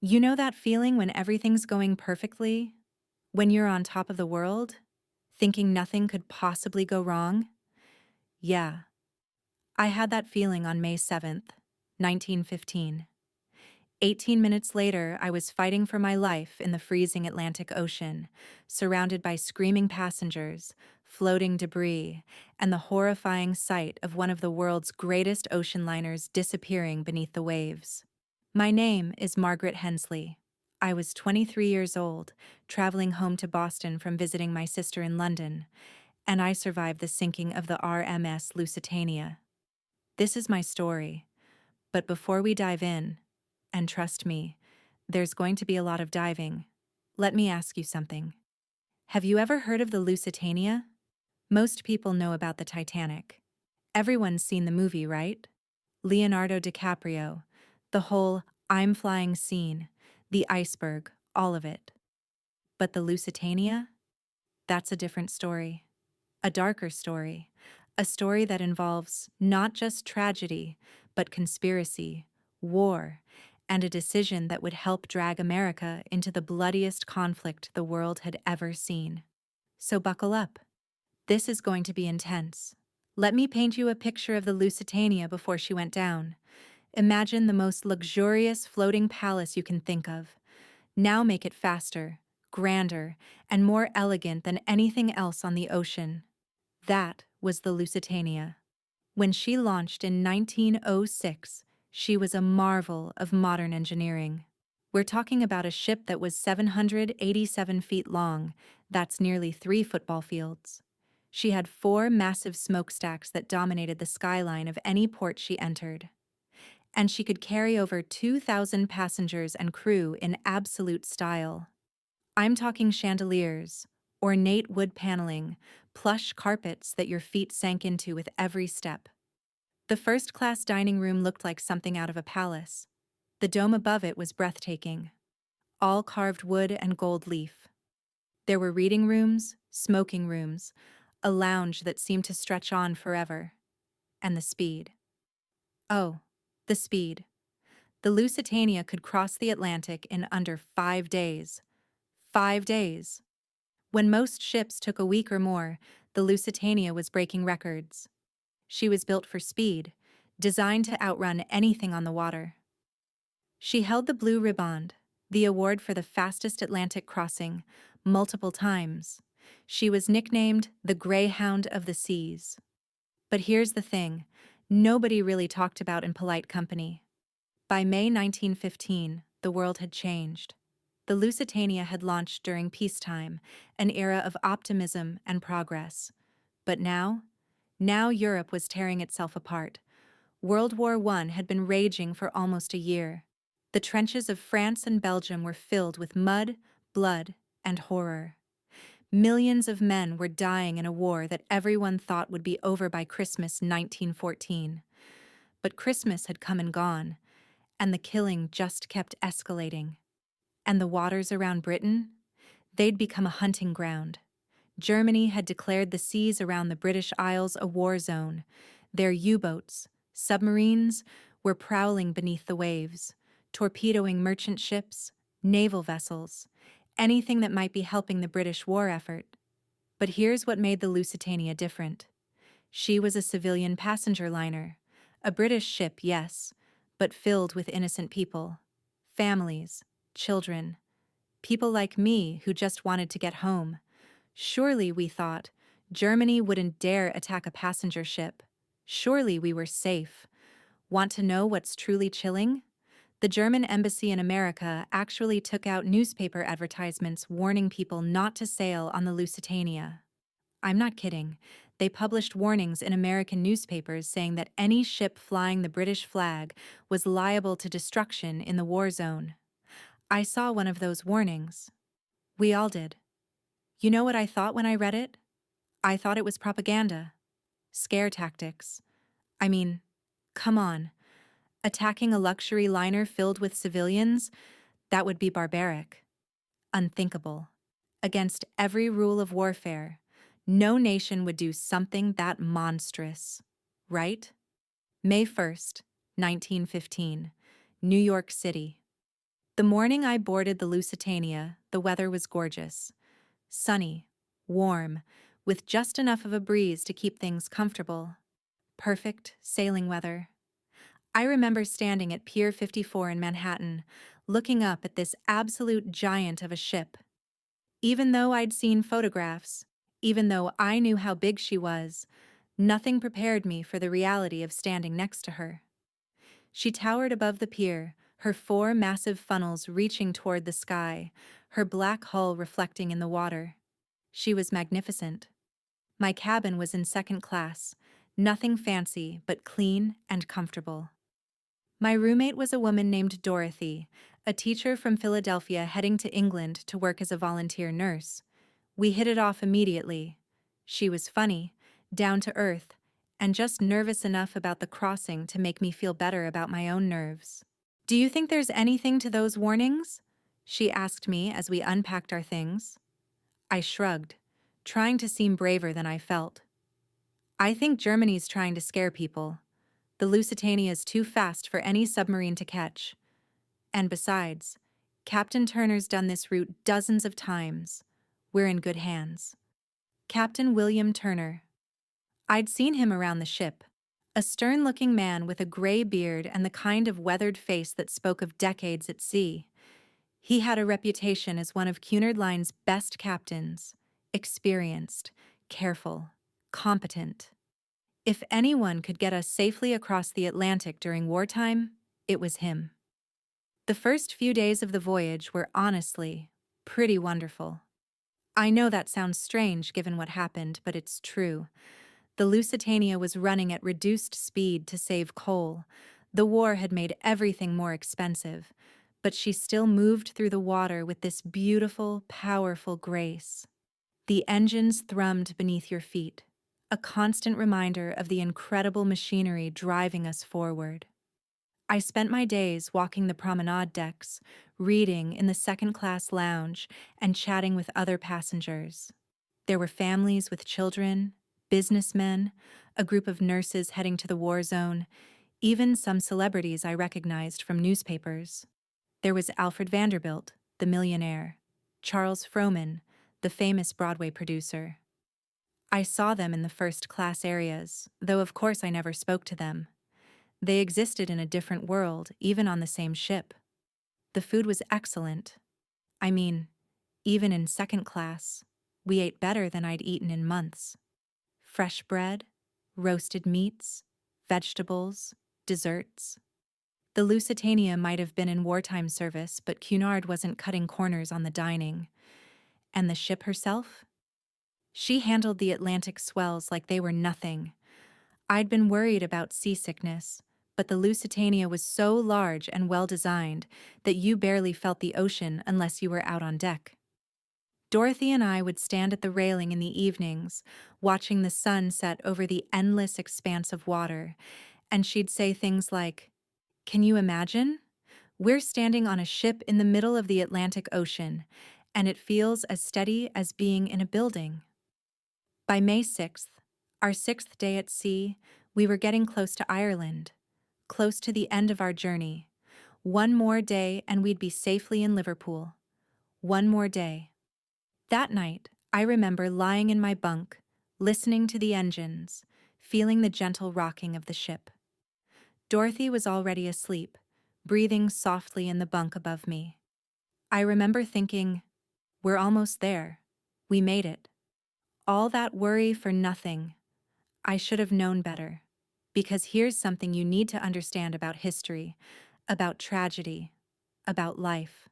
You know that feeling when everything's going perfectly? When you're on top of the world? Thinking nothing could possibly go wrong? Yeah, I had that feeling on May 7th, 1915. 18 minutes later, I was fighting for my life in the freezing Atlantic Ocean, surrounded by screaming passengers, floating debris, and the horrifying sight of one of the world's greatest ocean liners disappearing beneath the waves. My name is Margaret Hensley. I was 23 years old, traveling home to Boston from visiting my sister in London, and I survived the sinking of the RMS Lusitania. This is my story, but before we dive in, and trust me, there's going to be a lot of diving, let me ask you something. Have you ever heard of the Lusitania? Most people know about the Titanic. Everyone's seen the movie, right? Leonardo DiCaprio, the whole I'm flying scene, the iceberg, all of it. But the Lusitania? That's a different story. A darker story. A story that involves not just tragedy, but conspiracy, war, and a decision that would help drag America into the bloodiest conflict the world had ever seen. So buckle up. This is going to be intense. Let me paint you a picture of the Lusitania before she went down. Imagine the most luxurious floating palace you can think of. Now make it faster, grander, and more elegant than anything else on the ocean. That was the Lusitania. When she launched in 1906, she was a marvel of modern engineering. We're talking about a ship that was 787 feet long, that's nearly 3 football fields. She had 4 massive smokestacks that dominated the skyline of any port she entered. And she could carry over 2,000 passengers and crew in absolute style. I'm talking chandeliers, ornate wood paneling, plush carpets that your feet sank into with every step. The first-class dining room looked like something out of a palace. The dome above it was breathtaking, all carved wood and gold leaf. There were reading rooms, smoking rooms, a lounge that seemed to stretch on forever. And the speed. Oh, the speed. The Lusitania could cross the Atlantic in under 5 days. 5 days. When most ships took a week or more, the Lusitania was breaking records. She was built for speed, designed to outrun anything on the water. She held the Blue Riband, the award for the fastest Atlantic crossing, multiple times. She was nicknamed the Greyhound of the Seas. But here's the thing, nobody really talked about in polite company. By May 1915, the world had changed. The Lusitania had launched during peacetime, an era of optimism and progress. But now Europe was tearing itself apart. World War I had been raging for almost a year. The trenches of France and Belgium were filled with mud, blood, and horror. Millions of men were dying in a war that everyone thought would be over by Christmas 1914. But Christmas had come and gone, and the killing just kept escalating. And the waters around Britain? They'd become a hunting ground. Germany had declared the seas around the British Isles a war zone. Their U-boats, submarines, were prowling beneath the waves, torpedoing merchant ships, naval vessels, anything that might be helping the British war effort. But here's what made the Lusitania different. She was a civilian passenger liner. A British ship, yes, but filled with innocent people. Families, children, people like me who just wanted to get home. Surely, we thought, Germany wouldn't dare attack a passenger ship. Surely we were safe. Want to know what's truly chilling? The German embassy in America actually took out newspaper advertisements warning people not to sail on the Lusitania. I'm not kidding. They published warnings in American newspapers saying that any ship flying the British flag was liable to destruction in the war zone. I saw one of those warnings. We all did. You know what I thought when I read it? I thought it was propaganda. Scare tactics. I mean, come on. Attacking a luxury liner filled with civilians? That would be barbaric. Unthinkable. Against every rule of warfare, no nation would do something that monstrous. Right? May 1st, 1915, New York City. The morning I boarded the Lusitania, the weather was gorgeous. Sunny, warm, with just enough of a breeze to keep things comfortable. Perfect sailing weather. I remember standing at Pier 54 in Manhattan, looking up at this absolute giant of a ship. Even though I'd seen photographs, even though I knew how big she was, nothing prepared me for the reality of standing next to her. She towered above the pier, her four massive funnels reaching toward the sky, her black hull reflecting in the water. She was magnificent. My cabin was in second class, nothing fancy but clean and comfortable. My roommate was a woman named Dorothy, a teacher from Philadelphia heading to England to work as a volunteer nurse. We hit it off immediately. She was funny, down to earth, and just nervous enough about the crossing to make me feel better about my own nerves. "Do you think there's anything to those warnings?" she asked me as we unpacked our things. I shrugged, trying to seem braver than I felt. "I think Germany's trying to scare people. The Lusitania is too fast for any submarine to catch. And besides, Captain Turner's done this route dozens of times. We're in good hands." Captain William Turner. I'd seen him around the ship. A stern-looking man with a gray beard and the kind of weathered face that spoke of decades at sea. He had a reputation as one of Cunard Line's best captains. Experienced, careful, competent. If anyone could get us safely across the Atlantic during wartime, it was him. The first few days of the voyage were honestly pretty wonderful. I know that sounds strange given what happened, but it's true. The Lusitania was running at reduced speed to save coal. The war had made everything more expensive, but she still moved through the water with this beautiful, powerful grace. The engines thrummed beneath your feet, a constant reminder of the incredible machinery driving us forward. I spent my days walking the promenade decks, reading in the second-class lounge, and chatting with other passengers. There were families with children, businessmen, a group of nurses heading to the war zone, even some celebrities I recognized from newspapers. There was Alfred Vanderbilt, the millionaire, Charles Frohman, the famous Broadway producer. I saw them in the first-class areas, though of course I never spoke to them. They existed in a different world, even on the same ship. The food was excellent. I mean, even in second class, we ate better than I'd eaten in months. Fresh bread, roasted meats, vegetables, desserts. The Lusitania might have been in wartime service, but Cunard wasn't cutting corners on the dining. And the ship herself? She handled the Atlantic swells like they were nothing. I'd been worried about seasickness, but the Lusitania was so large and well-designed that you barely felt the ocean unless you were out on deck. Dorothy and I would stand at the railing in the evenings, watching the sun set over the endless expanse of water, and she'd say things like, "Can you imagine? We're standing on a ship in the middle of the Atlantic Ocean, and it feels as steady as being in a building." By May 6th, our 6th day at sea, we were getting close to Ireland, close to the end of our journey. One more day and we'd be safely in Liverpool. One more day. That night, I remember lying in my bunk, listening to the engines, feeling the gentle rocking of the ship. Dorothy was already asleep, breathing softly in the bunk above me. I remember thinking, we're almost there. We made it. All that worry for nothing. I should have known better. Because here's something you need to understand about history, about tragedy, about life.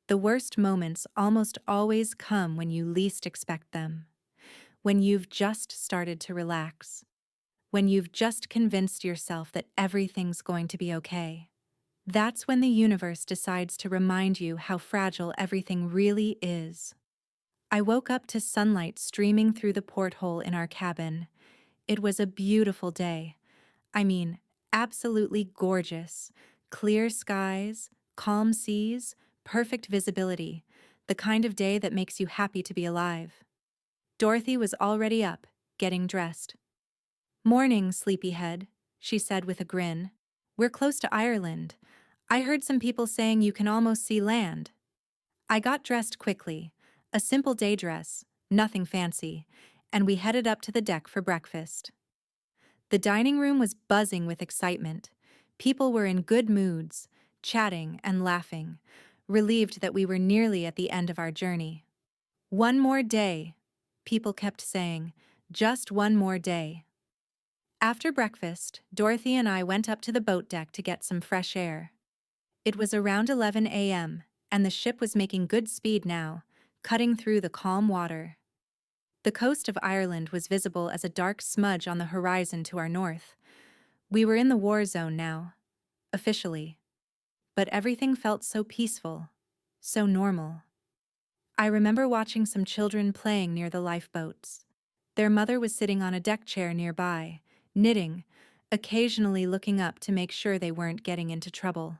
The worst moments almost always come when you least expect them. When you've just started to relax. When you've just convinced yourself that everything's going to be okay. That's when the universe decides to remind you how fragile everything really is. I woke up to sunlight streaming through the porthole in our cabin. It was a beautiful day. I mean, absolutely gorgeous. Clear skies, calm seas, perfect visibility. The kind of day that makes you happy to be alive. Dorothy was already up, getting dressed. "Morning, sleepyhead," she said with a grin. "We're close to Ireland. I heard some people saying you can almost see land. I got dressed quickly, a simple day dress, nothing fancy, and we headed up to the deck for breakfast. The dining room was buzzing with excitement. People were in good moods, chatting and laughing, relieved that we were nearly at the end of our journey. One more day, people kept saying, just one more day. After breakfast, Dorothy and I went up to the boat deck to get some fresh air. It was around 11 a.m., and the ship was making good speed now, cutting through the calm water. The coast of Ireland was visible as a dark smudge on the horizon to our north. We were in the war zone now, officially. But everything felt so peaceful, so normal. I remember watching some children playing near the lifeboats. Their mother was sitting on a deck chair nearby, knitting, occasionally looking up to make sure they weren't getting into trouble.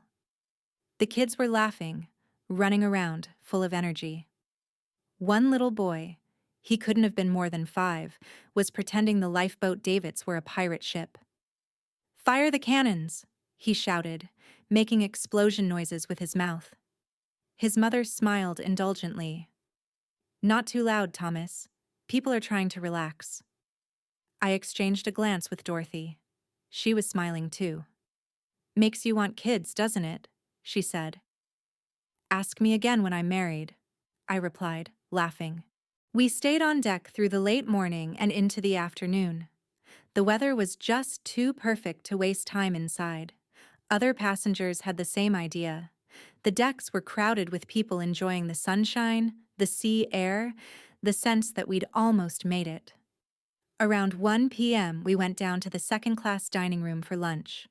The kids were laughing, running around, full of energy. One little boy, he couldn't have been more than 5, was pretending the lifeboat davits were a pirate ship. "Fire the cannons!" he shouted, making explosion noises with his mouth. His mother smiled indulgently. "Not too loud, Thomas. People are trying to relax." I exchanged a glance with Dorothy. She was smiling too. "Makes you want kids, doesn't it?" she said. "Ask me again when I'm married," I replied, laughing. We stayed on deck through the late morning and into the afternoon. The weather was just too perfect to waste time inside. Other passengers had the same idea. The decks were crowded with people enjoying the sunshine, the sea air, the sense that we'd almost made it. Around 1 p.m., we went down to the second-class dining room for lunch.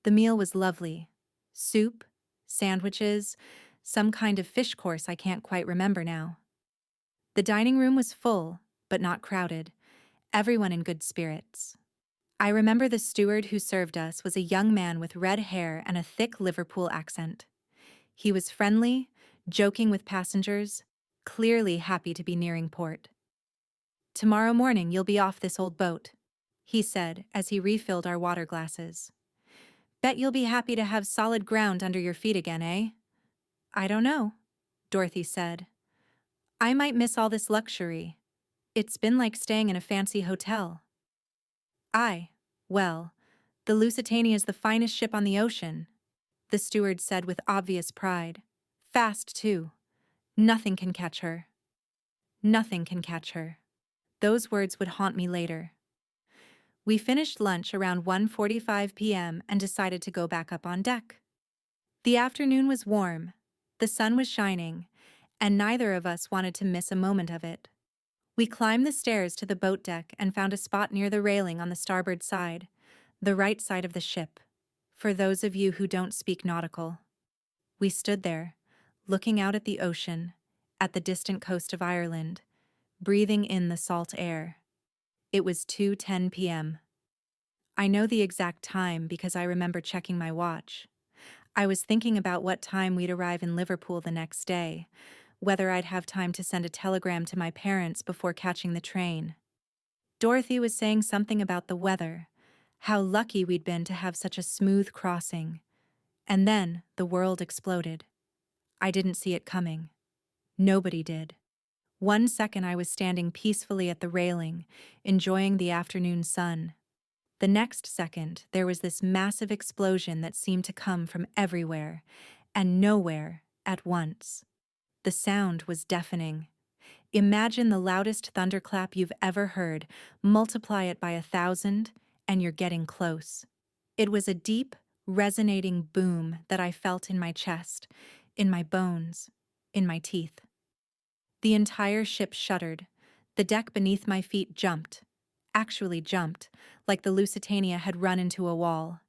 The meal was lovely. Soup, sandwiches, some kind of fish course I can't quite remember now. The dining room was full, but not crowded. Everyone in good spirits. I remember the steward who served us was a young man with red hair and a thick Liverpool accent. He was friendly, joking with passengers, clearly happy to be nearing port. "Tomorrow morning you'll be off this old boat," he said as he refilled our water glasses. "Bet you'll be happy to have solid ground under your feet again, eh?" "I don't know," Dorothy said. "I might miss all this luxury. It's been like staying in a fancy hotel." Well, the Lusitania is the finest ship on the ocean," the steward said with obvious pride. "Fast, too. Nothing can catch her. Nothing can catch her." Those words would haunt me later. We finished lunch around 1:45 p.m. and decided to go back up on deck. The afternoon was warm, the sun was shining, and neither of us wanted to miss a moment of it. We climbed the stairs to the boat deck and found a spot near the railing on the starboard side, the right side of the ship, for those of you who don't speak nautical. We stood there, looking out at the ocean, at the distant coast of Ireland, breathing in the salt air. It was 2:10 p.m. I know the exact time because I remember checking my watch. I was thinking about what time we'd arrive in Liverpool the next day, whether I'd have time to send a telegram to my parents before catching the train. Dorothy was saying something about the weather, how lucky we'd been to have such a smooth crossing. And then the world exploded. I didn't see it coming. Nobody did. One second I was standing peacefully at the railing, enjoying the afternoon sun. The next second, there was this massive explosion that seemed to come from everywhere, and nowhere, at once. The sound was deafening. Imagine the loudest thunderclap you've ever heard, multiply it by 1,000, and you're getting close. It was a deep, resonating boom that I felt in my chest, in my bones, in my teeth. The entire ship shuddered. The deck beneath my feet jumped. Actually jumped, like the Lusitania had run into a wall.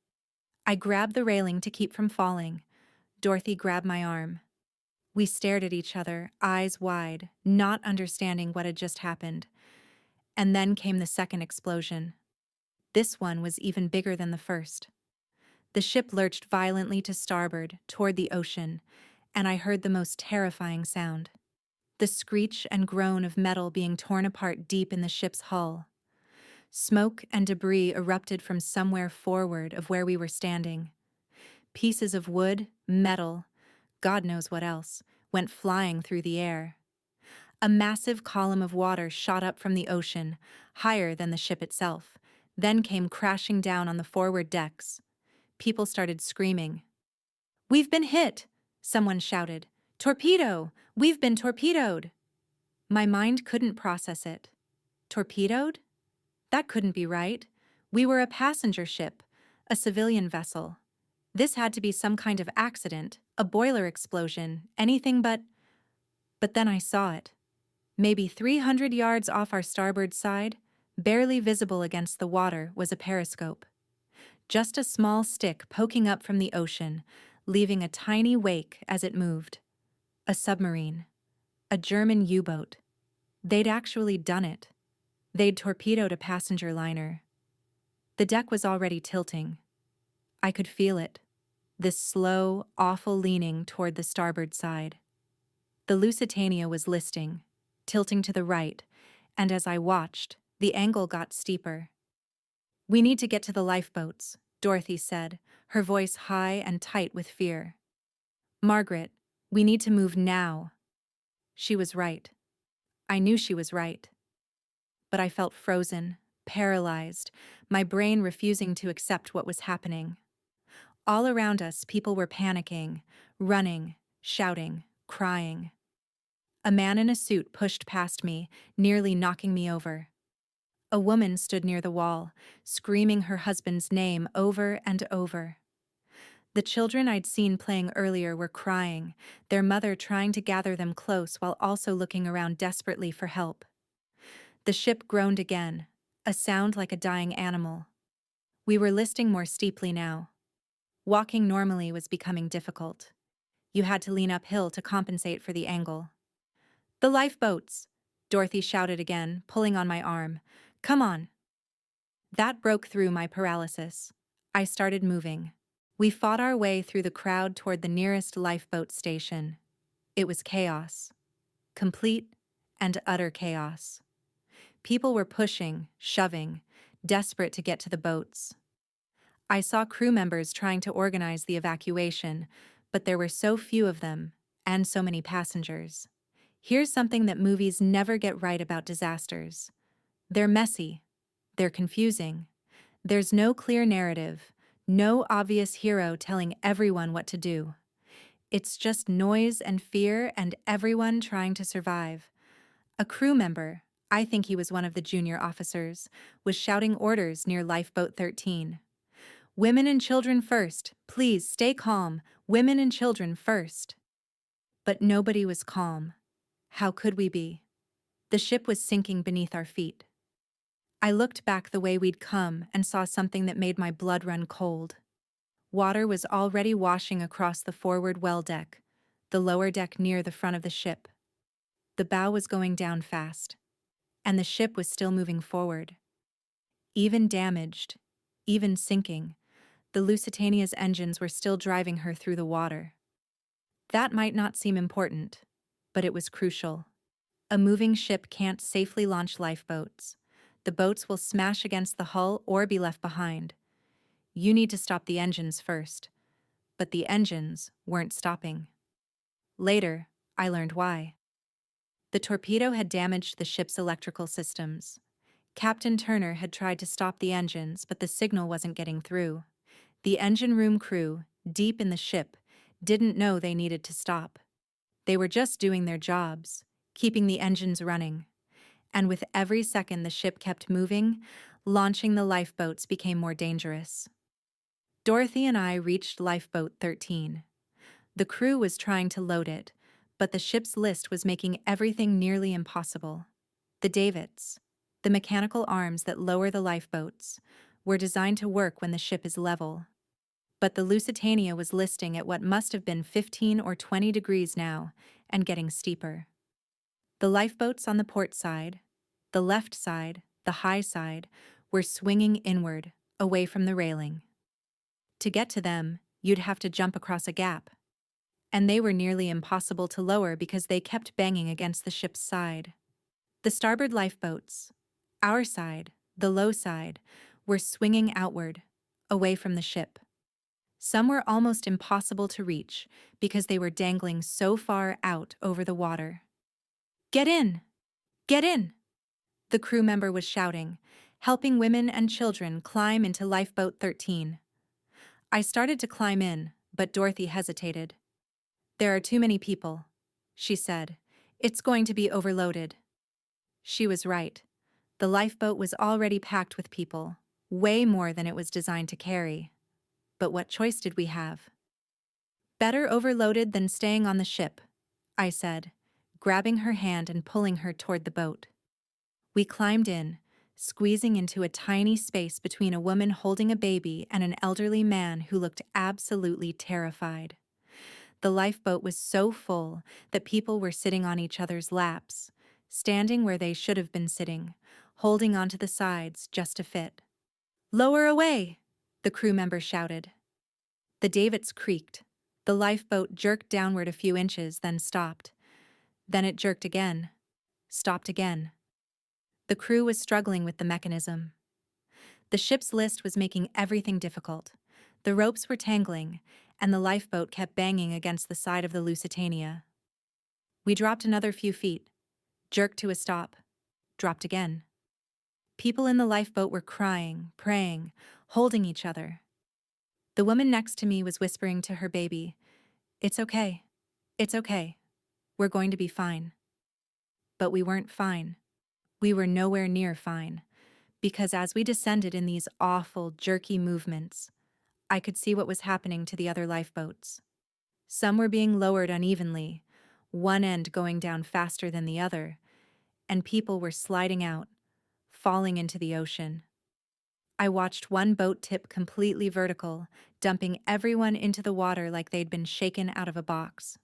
I grabbed the railing to keep from falling. Dorothy grabbed my arm. We stared at each other, eyes wide, not understanding what had just happened. And then came the second explosion. This one was even bigger than the first. The ship lurched violently to starboard, toward the ocean, and I heard the most terrifying sound. The screech and groan of metal being torn apart deep in the ship's hull. Smoke and debris erupted from somewhere forward of where we were standing. Pieces of wood, metal, God knows what else, went flying through the air. A massive column of water shot up from the ocean, higher than the ship itself, then came crashing down on the forward decks. People started screaming. "We've been hit!" Someone shouted. "Torpedo! We've been torpedoed!" My mind couldn't process it. Torpedoed? That couldn't be right. We were a passenger ship, a civilian vessel. This had to be some kind of accident, a boiler explosion, anything but... But then I saw it. Maybe 300 yards off our starboard side, barely visible against the water, was a periscope. Just a small stick poking up from the ocean, leaving a tiny wake as it moved. A submarine. A German U-boat. They'd actually done it. They'd torpedoed a passenger liner. The deck was already tilting. I could feel it. This slow, awful leaning toward the starboard side. The Lusitania was listing, tilting to the right, and as I watched, the angle got steeper. "We need to get to the lifeboats," Dorothy said, her voice high and tight with fear. "Margaret, we need to move now." She was right. I knew she was right. But I felt frozen, paralyzed, my brain refusing to accept what was happening. All around us, people were panicking, running, shouting, crying. A man in a suit pushed past me, nearly knocking me over. A woman stood near the wall, screaming her husband's name over and over. The children I'd seen playing earlier were crying, their mother trying to gather them close while also looking around desperately for help. The ship groaned again, a sound like a dying animal. We were listing more steeply now. Walking normally was becoming difficult. You had to lean uphill to compensate for the angle. "The lifeboats!" Dorothy shouted again, pulling on my arm. "Come on!" That broke through my paralysis. I started moving. We fought our way through the crowd toward the nearest lifeboat station. It was chaos. Complete and utter chaos. People were pushing, shoving, desperate to get to the boats. I saw crew members trying to organize the evacuation, but there were so few of them, and so many passengers. Here's something that movies never get right about disasters. They're messy. They're confusing. There's no clear narrative, no obvious hero telling everyone what to do. It's just noise and fear and everyone trying to survive. A crew member, I think he was one of the junior officers, was shouting orders near Lifeboat 13. "Women and children first. Please stay calm. Women and children first." But nobody was calm. How could we be? The ship was sinking beneath our feet. I looked back the way we'd come and saw something that made my blood run cold. Water was already washing across the forward well deck, the lower deck near the front of the ship. The bow was going down fast, and the ship was still moving forward. Even damaged, even sinking, the Lusitania's engines were still driving her through the water. That might not seem important, but it was crucial. A moving ship can't safely launch lifeboats. The boats will smash against the hull or be left behind. You need to stop the engines first. But the engines weren't stopping. Later, I learned why. The torpedo had damaged the ship's electrical systems. Captain Turner had tried to stop the engines, but the signal wasn't getting through. The engine room crew, deep in the ship, didn't know they needed to stop. They were just doing their jobs, keeping the engines running. And with every second the ship kept moving, launching the lifeboats became more dangerous. Dorothy and I reached Lifeboat 13. The crew was trying to load it, but the ship's list was making everything nearly impossible. The davits, the mechanical arms that lower the lifeboats, were designed to work when the ship is level. But the Lusitania was listing at what must have been 15 or 20 degrees now, and getting steeper. The lifeboats on the port side, the left side, the high side, were swinging inward, away from the railing. To get to them, you'd have to jump across a gap. And they were nearly impossible to lower because they kept banging against the ship's side. The starboard lifeboats, our side, the low side, were swinging outward, away from the ship. Some were almost impossible to reach because they were dangling so far out over the water. "Get in! Get in!" the crew member was shouting, helping women and children climb into lifeboat 13. I started to climb in, but Dorothy hesitated. "There are too many people," she said. "It's going to be overloaded." She was right. The lifeboat was already packed with people, way more than it was designed to carry. But what choice did we have? "Better overloaded than staying on the ship," I said, grabbing her hand and pulling her toward the boat. We climbed in, squeezing into a tiny space between a woman holding a baby and an elderly man who looked absolutely terrified. The lifeboat was so full that people were sitting on each other's laps, standing where they should have been sitting, holding onto the sides just to fit. "Lower away!" the crew member shouted. The davits creaked. The lifeboat jerked downward a few inches, then stopped. Then it jerked again, stopped again. The crew was struggling with the mechanism. The ship's list was making everything difficult. The ropes were tangling, and the lifeboat kept banging against the side of the Lusitania. We dropped another few feet, jerked to a stop, dropped again. People in the lifeboat were crying, praying, holding each other. The woman next to me was whispering to her baby, "It's okay. It's okay. We're going to be fine." But we weren't fine. We were nowhere near fine, because as we descended in these awful, jerky movements, I could see what was happening to the other lifeboats. Some were being lowered unevenly, one end going down faster than the other, and people were sliding out, falling into the ocean. I watched one boat tip completely vertical, dumping everyone into the water like they'd been shaken out of a box.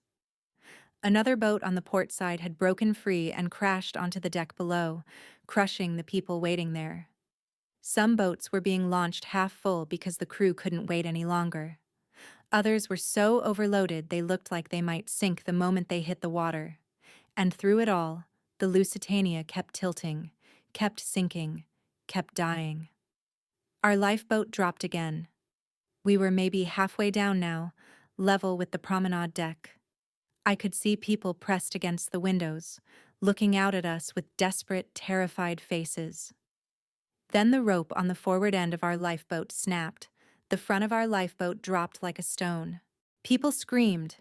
Another boat on the port side had broken free and crashed onto the deck below, crushing the people waiting there. Some boats were being launched half full because the crew couldn't wait any longer. Others were so overloaded they looked like they might sink the moment they hit the water. And through it all, the Lusitania kept tilting, kept sinking, kept dying. Our lifeboat dropped again. We were maybe halfway down now, level with the promenade deck. I could see people pressed against the windows, looking out at us with desperate, terrified faces. Then the rope on the forward end of our lifeboat snapped. The front of our lifeboat dropped like a stone. People screamed.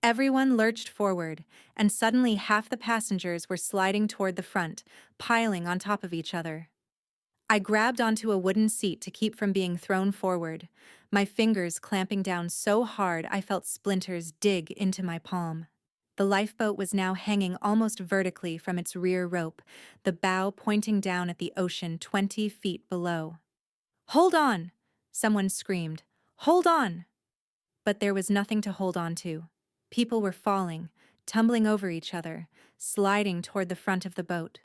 Everyone lurched forward, and suddenly half the passengers were sliding toward the front, piling on top of each other. I grabbed onto a wooden seat to keep from being thrown forward, my fingers clamping down so hard I felt splinters dig into my palm. The lifeboat was now hanging almost vertically from its rear rope, the bow pointing down at the ocean 20 feet below. "Hold on!" someone screamed. "Hold on!" But there was nothing to hold on to. People were falling, tumbling over each other, sliding toward the front of the boat.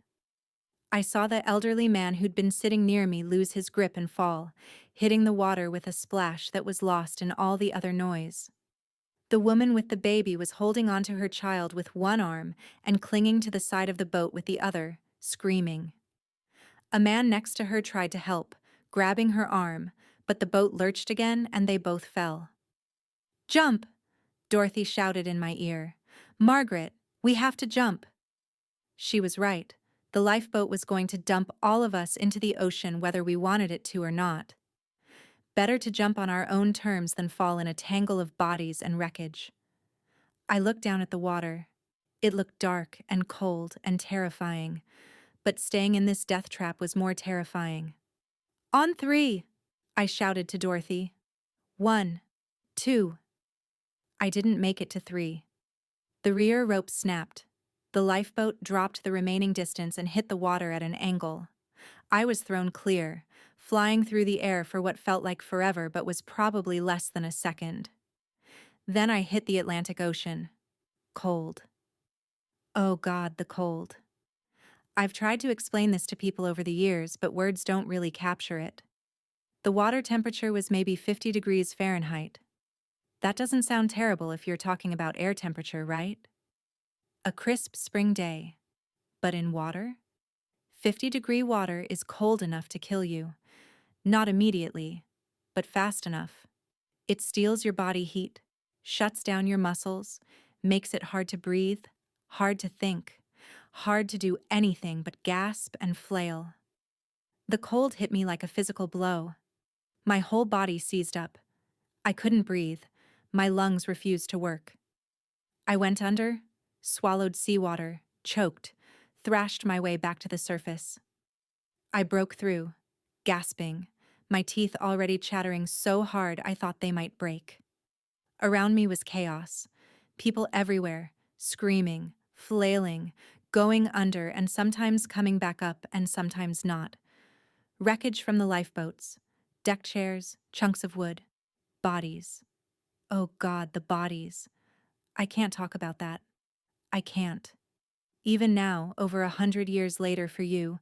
I saw the elderly man who'd been sitting near me lose his grip and fall, hitting the water with a splash that was lost in all the other noise. The woman with the baby was holding onto her child with one arm and clinging to the side of the boat with the other, screaming. A man next to her tried to help, grabbing her arm, but the boat lurched again and they both fell. "Jump!" Dorothy shouted in my ear. "Margaret, we have to jump." She was right. The lifeboat was going to dump all of us into the ocean whether we wanted it to or not. Better to jump on our own terms than fall in a tangle of bodies and wreckage. I looked down at the water. It looked dark and cold and terrifying, but staying in this death trap was more terrifying. "On 3!" I shouted to Dorothy. 1, 2. I didn't make it to 3. The rear rope snapped. The lifeboat dropped the remaining distance and hit the water at an angle. I was thrown clear, flying through the air for what felt like forever but was probably less than a second. Then I hit the Atlantic Ocean. Cold. Oh God, the cold. I've tried to explain this to people over the years, but words don't really capture it. The water temperature was maybe 50 degrees Fahrenheit. That doesn't sound terrible if you're talking about air temperature, right? A crisp spring day. But in water? 50-degree water is cold enough to kill you. Not immediately, but fast enough. It steals your body heat, shuts down your muscles, makes it hard to breathe, hard to think, hard to do anything but gasp and flail. The cold hit me like a physical blow. My whole body seized up. I couldn't breathe. My lungs refused to work. I went under, swallowed seawater, choked, thrashed my way back to the surface. I broke through, gasping, my teeth already chattering so hard I thought they might break. Around me was chaos. People everywhere, screaming, flailing, going under and sometimes coming back up and sometimes not. Wreckage from the lifeboats, deck chairs, chunks of wood, bodies. Oh God, the bodies. I can't talk about that. I can't. Even now, over 100 years later for you,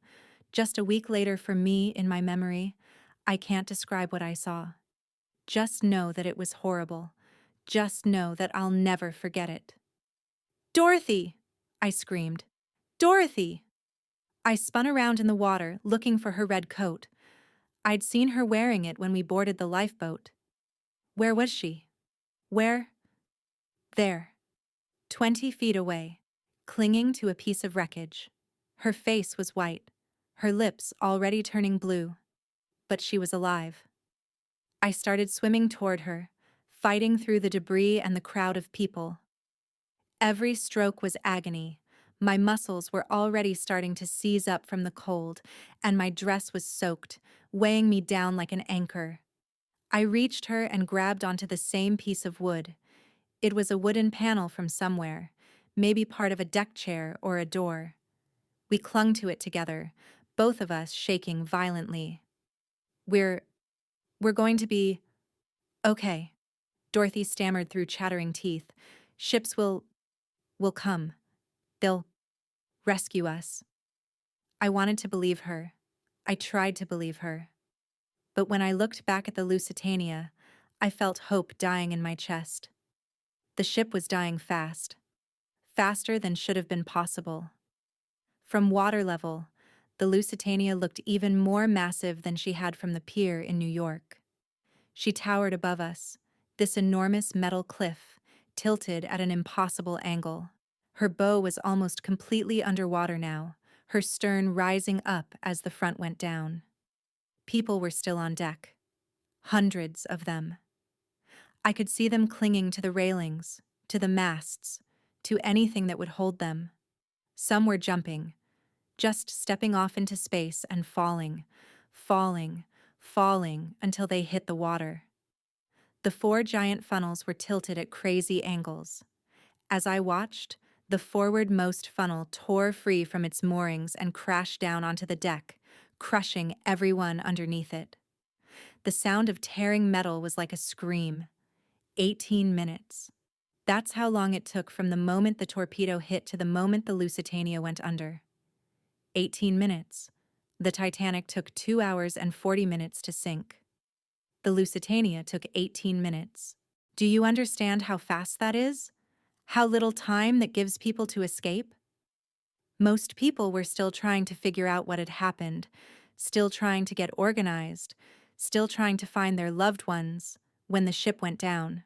just a week later for me in my memory, I can't describe what I saw. Just know that it was horrible. Just know that I'll never forget it. Dorothy! I screamed. Dorothy! I spun around in the water, looking for her red coat. I'd seen her wearing it when we boarded the lifeboat. Where was she? Where? There. 20 feet away, clinging to a piece of wreckage. Her face was white, her lips already turning blue. But she was alive. I started swimming toward her, fighting through the debris and the crowd of people. Every stroke was agony. My muscles were already starting to seize up from the cold, and my dress was soaked, weighing me down like an anchor. I reached her and grabbed onto the same piece of wood. It was a wooden panel from somewhere, maybe part of a deck chair or a door. We clung to it together, both of us shaking violently. We're going to be okay, Dorothy stammered through chattering teeth. Ships will come. They'll rescue us. I wanted to believe her. I tried to believe her. But when I looked back at the Lusitania, I felt hope dying in my chest. The ship was dying fast. Faster than should have been possible. From water level, the Lusitania looked even more massive than she had from the pier in New York. She towered above us, this enormous metal cliff, tilted at an impossible angle. Her bow was almost completely underwater now, her stern rising up as the front went down. People were still on deck. Hundreds of them. I could see them clinging to the railings, to the masts, to anything that would hold them. Some were jumping, just stepping off into space and falling, falling, falling until they hit the water. The 4 giant funnels were tilted at crazy angles. As I watched, the forward-most funnel tore free from its moorings and crashed down onto the deck, crushing everyone underneath it. The sound of tearing metal was like a scream. 18 minutes. That's how long it took from the moment the torpedo hit to the moment the Lusitania went under. 18 minutes. The Titanic took 2 hours and 40 minutes to sink. The Lusitania took 18 minutes. Do you understand how fast that is? How little time that gives people to escape? Most people were still trying to figure out what had happened, still trying to get organized, still trying to find their loved ones, when the ship went down.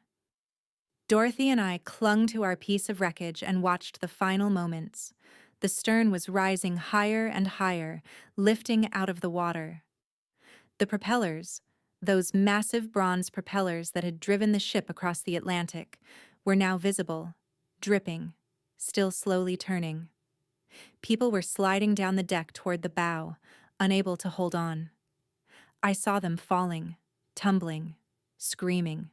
Dorothy and I clung to our piece of wreckage and watched the final moments. The stern was rising higher and higher, lifting out of the water. The propellers, those massive bronze propellers that had driven the ship across the Atlantic, were now visible, dripping, still slowly turning. People were sliding down the deck toward the bow, unable to hold on. I saw them falling, tumbling, screaming.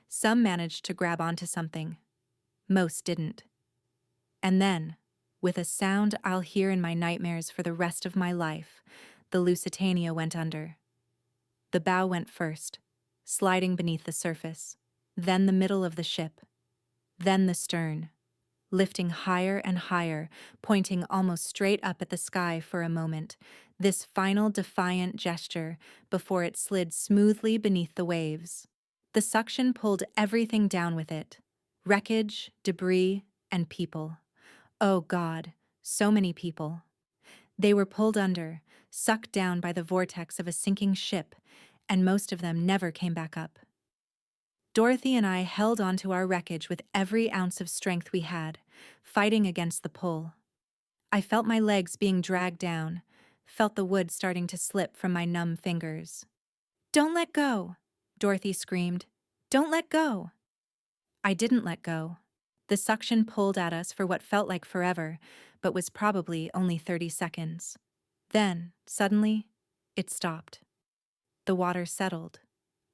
Some managed to grab onto something. Most didn't. And then, with a sound I'll hear in my nightmares for the rest of my life, the Lusitania went under. The bow went first, sliding beneath the surface, then the middle of the ship, then the stern, lifting higher and higher, pointing almost straight up at the sky for a moment, this final defiant gesture before it slid smoothly beneath the waves. The suction pulled everything down with it, wreckage, debris, and people. Oh God, so many people. They were pulled under, sucked down by the vortex of a sinking ship, and most of them never came back up. Dorothy and I held onto our wreckage with every ounce of strength we had, fighting against the pull. I felt my legs being dragged down, felt the wood starting to slip from my numb fingers. "Don't let go!" Dorothy screamed. "Don't let go!" I didn't let go. The suction pulled at us for what felt like forever, but was probably only 30 seconds. Then, suddenly, it stopped. The water settled.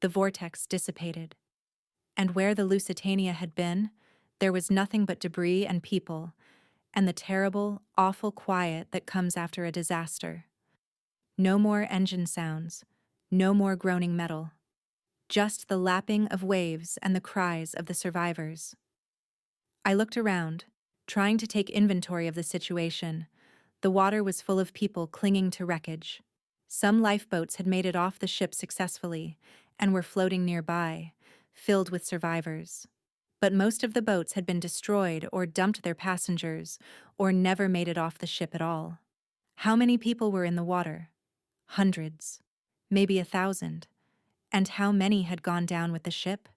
The vortex dissipated. And where the Lusitania had been, there was nothing but debris and people, and the terrible, awful quiet that comes after a disaster. No more engine sounds, no more groaning metal. Just the lapping of waves and the cries of the survivors. I looked around, trying to take inventory of the situation. The water was full of people clinging to wreckage. Some lifeboats had made it off the ship successfully and were floating nearby, filled with survivors. But most of the boats had been destroyed or dumped their passengers, or never made it off the ship at all. How many people were in the water? Hundreds, maybe 1,000. And how many had gone down with the ship?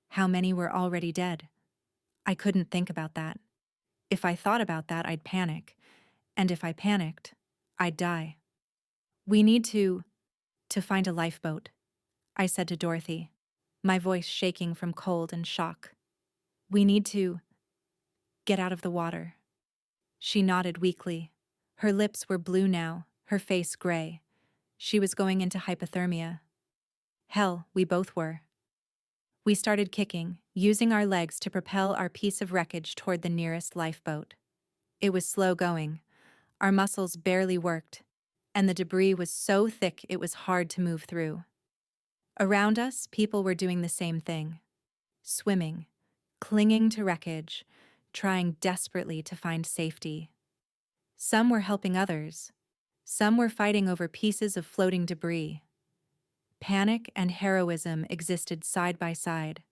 How many were already dead? I couldn't think about that. If I thought about that, I'd panic. And if I panicked, I'd die. "We need to find a lifeboat," I said to Dorothy, my voice shaking from cold and shock. "We need to get out of the water." She nodded weakly. Her lips were blue now, her face gray. She was going into hypothermia. Hell, we both were. We started kicking, using our legs to propel our piece of wreckage toward the nearest lifeboat. It was slow going. Our muscles barely worked, and the debris was so thick it was hard to move through. Around us, people were doing the same thing. Swimming, clinging to wreckage, trying desperately to find safety. Some were helping others. Some were fighting over pieces of floating debris. Panic and heroism existed side by side.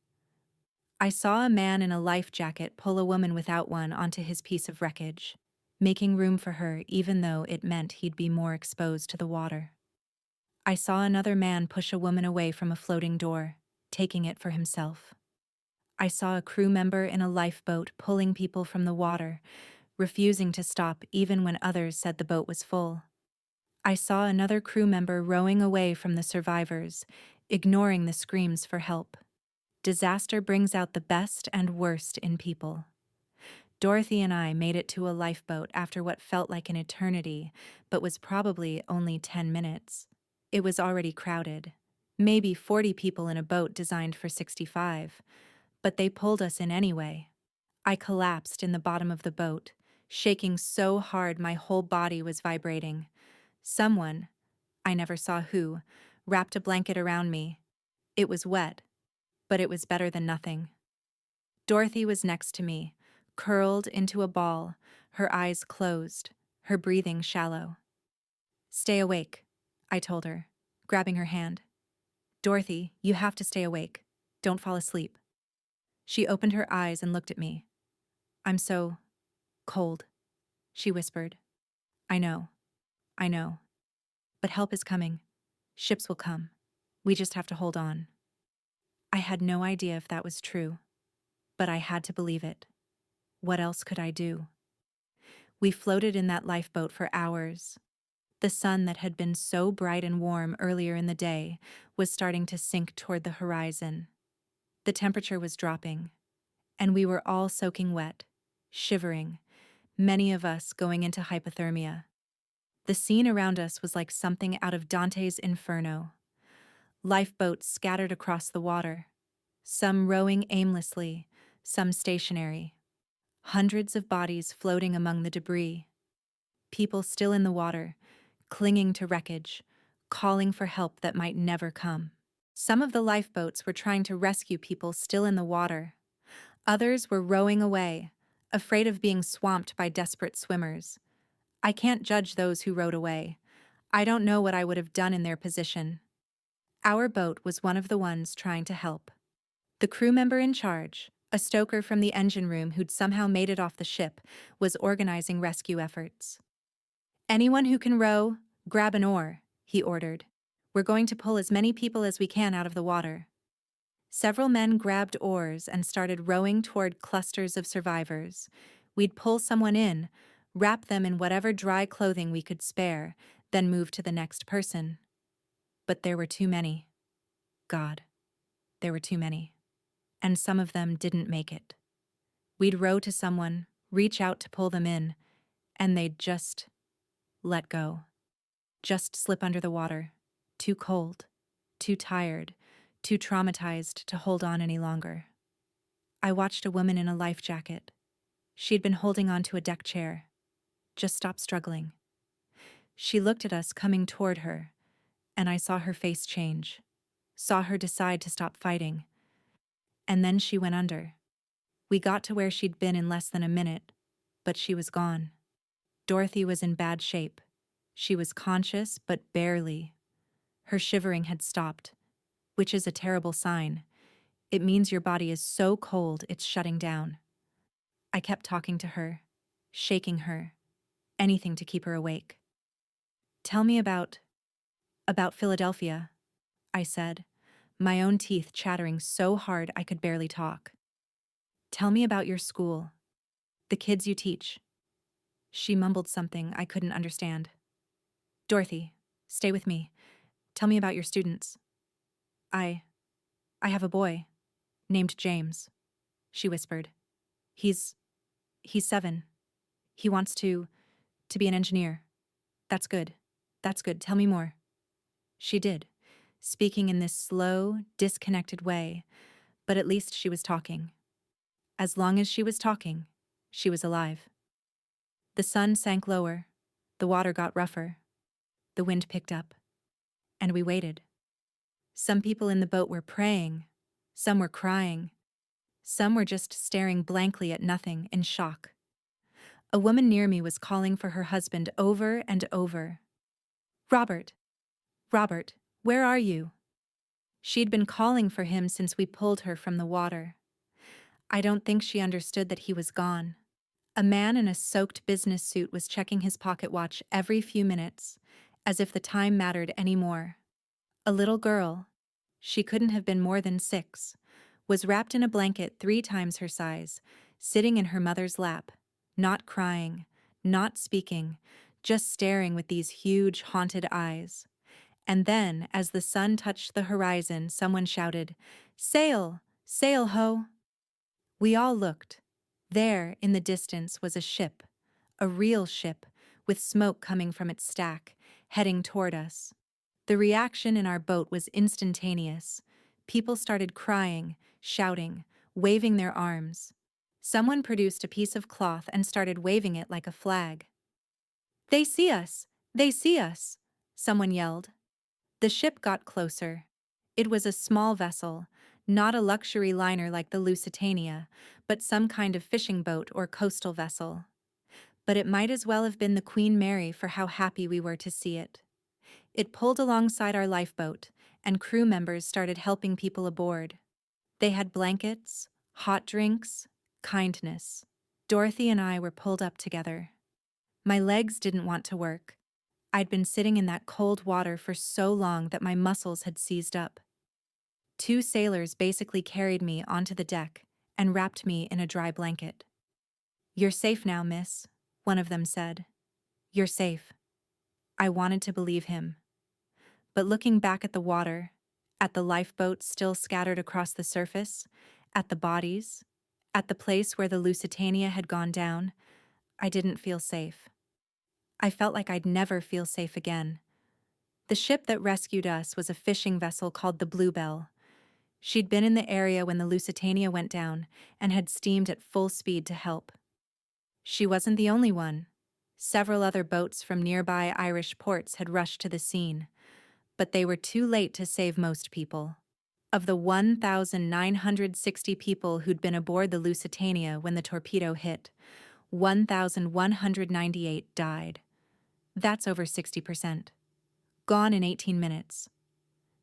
I saw a man in a life jacket pull a woman without one onto his piece of wreckage, making room for her even though it meant he'd be more exposed to the water. I saw another man push a woman away from a floating door, taking it for himself. I saw a crew member in a lifeboat pulling people from the water, refusing to stop even when others said the boat was full. I saw another crew member rowing away from the survivors, ignoring the screams for help. Disaster brings out the best and worst in people. Dorothy and I made it to a lifeboat after what felt like an eternity, but was probably only 10 minutes. It was already crowded. Maybe 40 people in a boat designed for 65, but they pulled us in anyway. I collapsed in the bottom of the boat, shaking so hard my whole body was vibrating. Someone, I never saw who, wrapped a blanket around me. It was wet, but it was better than nothing. Dorothy was next to me, curled into a ball, her eyes closed, her breathing shallow. "Stay awake," I told her, grabbing her hand. "Dorothy, you have to stay awake. Don't fall asleep." She opened her eyes and looked at me. "I'm so cold," she whispered. I know. But help is coming. Ships will come. We just have to hold on." I had no idea if that was true, but I had to believe it. What else could I do? We floated in that lifeboat for hours. The sun that had been so bright and warm earlier in the day was starting to sink toward the horizon. The temperature was dropping, and we were all soaking wet, shivering, many of us going into hypothermia. The scene around us was like something out of Dante's Inferno. Lifeboats scattered across the water, some rowing aimlessly, some stationary. Hundreds of bodies floating among the debris. People still in the water, clinging to wreckage, calling for help that might never come. Some of the lifeboats were trying to rescue people still in the water. Others were rowing away, afraid of being swamped by desperate swimmers. I can't judge those who rowed away. I don't know what I would have done in their position. Our boat was one of the ones trying to help. The crew member in charge, a stoker from the engine room who'd somehow made it off the ship, was organizing rescue efforts. "Anyone who can row, grab an oar," he ordered. "We're going to pull as many people as we can out of the water." Several men grabbed oars and started rowing toward clusters of survivors. We'd pull someone in, wrap them in whatever dry clothing we could spare, then move to the next person. But there were too many. God, there were too many. And some of them didn't make it. We'd row to someone, reach out to pull them in, and they'd just let go. Just slip under the water. Too cold, too tired, too traumatized to hold on any longer. I watched a woman in a life jacket. She'd been holding onto a deck chair. Just stop struggling. She looked at us coming toward her, and I saw her face change. Saw her decide to stop fighting. And then she went under. We got to where she'd been in less than a minute, but she was gone. Dorothy was in bad shape. She was conscious, but barely. Her shivering had stopped, which is a terrible sign. It means your body is so cold it's shutting down. I kept talking to her, shaking her, anything to keep her awake. Tell me about Philadelphia, I said, my own teeth chattering so hard I could barely talk. Tell me about your school, the kids you teach. She mumbled something I couldn't understand. Dorothy, stay with me. Tell me about your students. I have a boy, named James, she whispered. He's 7. He wants to be an engineer. That's good. That's good. Tell me more. She did, speaking in this slow, disconnected way, but at least she was talking. As long as she was talking, she was alive. The sun sank lower, the water got rougher, the wind picked up, and we waited. Some people in the boat were praying, some were crying, some were just staring blankly at nothing in shock. A woman near me was calling for her husband over and over. Robert, Robert, where are you? She'd been calling for him since we pulled her from the water. I don't think she understood that he was gone. A man in a soaked business suit was checking his pocket watch every few minutes, as if the time mattered any more. A little girl, she couldn't have been more than 6, was wrapped in a blanket 3 times her size, sitting in her mother's lap, not crying, not speaking, just staring with these huge, haunted eyes. And then, as the sun touched the horizon, someone shouted, "Sail! Sail, ho!" We all looked. There, in the distance, was a ship, a real ship, with smoke coming from its stack, heading toward us. The reaction in our boat was instantaneous. People started crying, shouting, waving their arms. Someone produced a piece of cloth and started waving it like a flag. "They see us! They see us!" someone yelled. The ship got closer. It was a small vessel, not a luxury liner like the Lusitania, but some kind of fishing boat or coastal vessel. But it might as well have been the Queen Mary for how happy we were to see it. It pulled alongside our lifeboat, and crew members started helping people aboard. They had blankets, hot drinks, kindness. Dorothy and I were pulled up together. My legs didn't want to work. I'd been sitting in that cold water for so long that my muscles had seized up. 2 sailors basically carried me onto the deck and wrapped me in a dry blanket. "You're safe now, miss," one of them said. "You're safe." I wanted to believe him. But looking back at the water, at the lifeboats still scattered across the surface, at the bodies, at the place where the Lusitania had gone down, I didn't feel safe. I felt like I'd never feel safe again. The ship that rescued us was a fishing vessel called the Bluebell. She'd been in the area when the Lusitania went down and had steamed at full speed to help. She wasn't the only one. Several other boats from nearby Irish ports had rushed to the scene, but they were too late to save most people. Of the 1,960 people who'd been aboard the Lusitania when the torpedo hit, 1,198 died. That's over 60%. Gone in 18 minutes.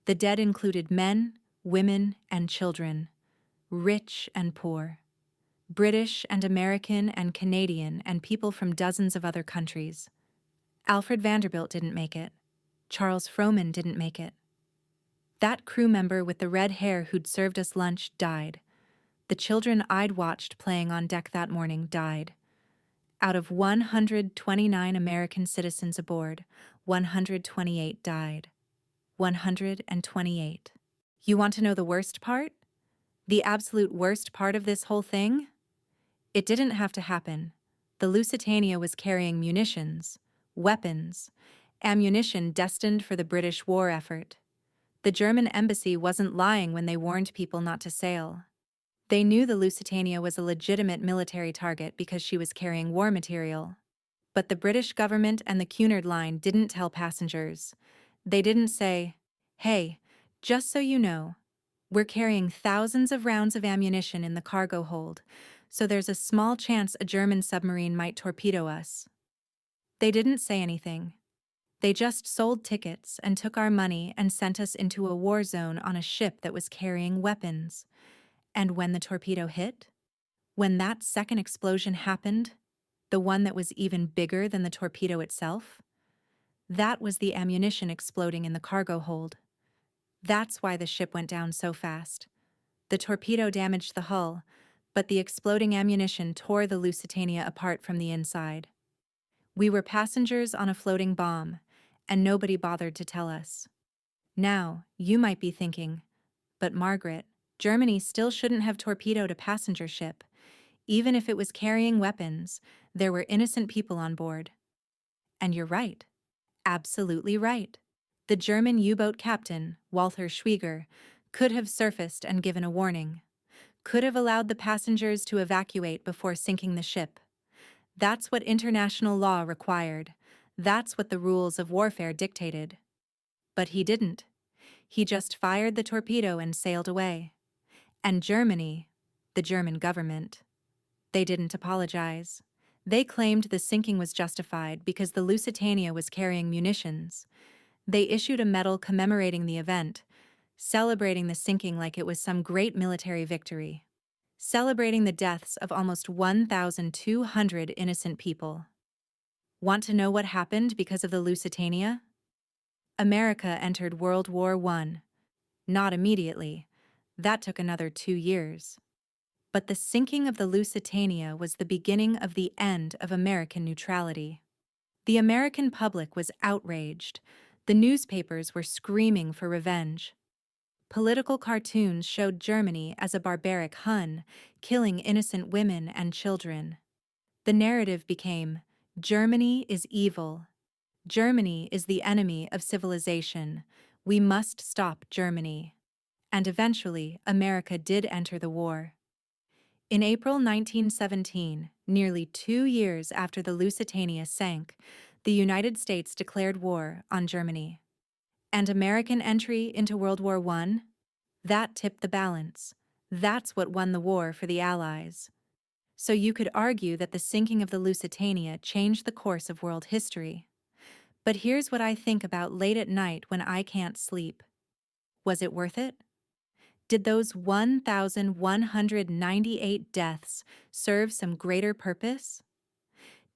The dead included men, women, and children, rich and poor, British and American and Canadian, and people from dozens of other countries. Alfred Vanderbilt didn't make it. Charles Frohman didn't make it. That crew member with the red hair who'd served us lunch died. The children I'd watched playing on deck that morning died. Out of 129 American citizens aboard, 128 died. 128. You want to know the worst part? The absolute worst part of this whole thing? It didn't have to happen. The Lusitania was carrying munitions, weapons, ammunition destined for the British war effort. The German embassy wasn't lying when they warned people not to sail. They knew the Lusitania was a legitimate military target because she was carrying war material. But the British government and the Cunard Line didn't tell passengers. They didn't say, "Hey, just so you know, we're carrying thousands of rounds of ammunition in the cargo hold, so there's a small chance a German submarine might torpedo us." They didn't say anything. They just sold tickets and took our money and sent us into a war zone on a ship that was carrying weapons. And when the torpedo hit, when that second explosion happened, the one that was even bigger than the torpedo itself, that was the ammunition exploding in the cargo hold. That's why the ship went down so fast. The torpedo damaged the hull, but the exploding ammunition tore the Lusitania apart from the inside. We were passengers on a floating bomb, and nobody bothered to tell us. Now, you might be thinking, but Margaret, Germany still shouldn't have torpedoed a passenger ship. Even if it was carrying weapons, there were innocent people on board. And you're right. Absolutely right. The German U-boat captain, Walter Schwieger, could have surfaced and given a warning. Could have allowed the passengers to evacuate before sinking the ship. That's what international law required. That's what the rules of warfare dictated. But he didn't. He just fired the torpedo and sailed away. And Germany, the German government, they didn't apologize. They claimed the sinking was justified because the Lusitania was carrying munitions. They issued a medal commemorating the event, celebrating the sinking like it was some great military victory, celebrating the deaths of almost 1,200 innocent people. Want to know what happened because of the Lusitania? America entered World War I. Not immediately. That took another 2 years. But the sinking of the Lusitania was the beginning of the end of American neutrality. The American public was outraged. The newspapers were screaming for revenge. Political cartoons showed Germany as a barbaric Hun, killing innocent women and children. The narrative became, "Germany is evil. Germany is the enemy of civilization. We must stop Germany." And eventually, America did enter the war. In April 1917, nearly 2 years after the Lusitania sank, the United States declared war on Germany. And American entry into World War I? That tipped the balance. That's what won the war for the Allies. So you could argue that the sinking of the Lusitania changed the course of world history. But here's what I think about late at night when I can't sleep. Was it worth it? Did those 1,198 deaths serve some greater purpose?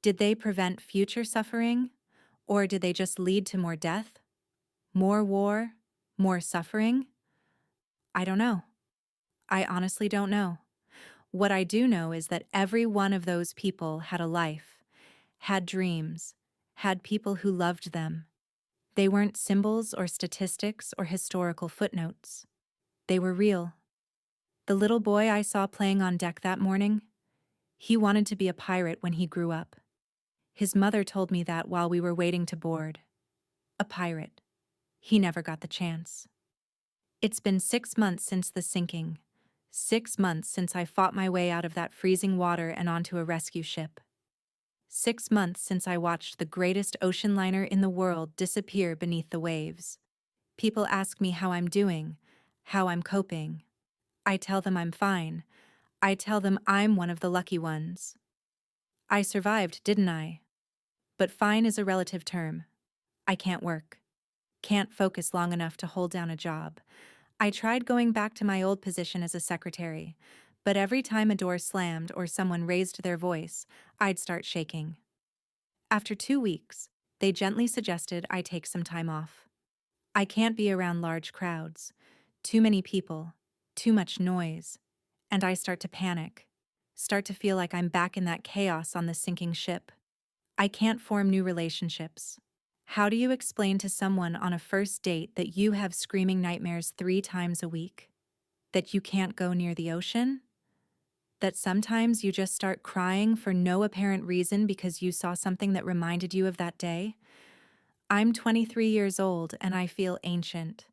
Did they prevent future suffering? Or did they just lead to more death? More war? More suffering? I don't know. I honestly don't know. What I do know is that every one of those people had a life, had dreams, had people who loved them. They weren't symbols or statistics or historical footnotes. They were real. The little boy I saw playing on deck that morning, he wanted to be a pirate when he grew up. His mother told me that while we were waiting to board. A pirate. He never got the chance. It's been 6 months since the sinking. 6 months since I fought my way out of that freezing water and onto a rescue ship. 6 months since I watched the greatest ocean liner in the world disappear beneath the waves. People ask me how I'm doing, how I'm coping. I tell them I'm fine. I tell them I'm one of the lucky ones. I survived, didn't I? But fine is a relative term. I can't work. Can't focus long enough to hold down a job. I tried going back to my old position as a secretary, but every time a door slammed or someone raised their voice, I'd start shaking. After 2 weeks, they gently suggested I take some time off. I can't be around large crowds. Too many people, too much noise. And I start to panic. Start to feel like I'm back in that chaos on the sinking ship. I can't form new relationships. How do you explain to someone on a first date that you have screaming nightmares 3 times a week? That you can't go near the ocean? That sometimes you just start crying for no apparent reason because you saw something that reminded you of that day? I'm 23 years old and I feel ancient,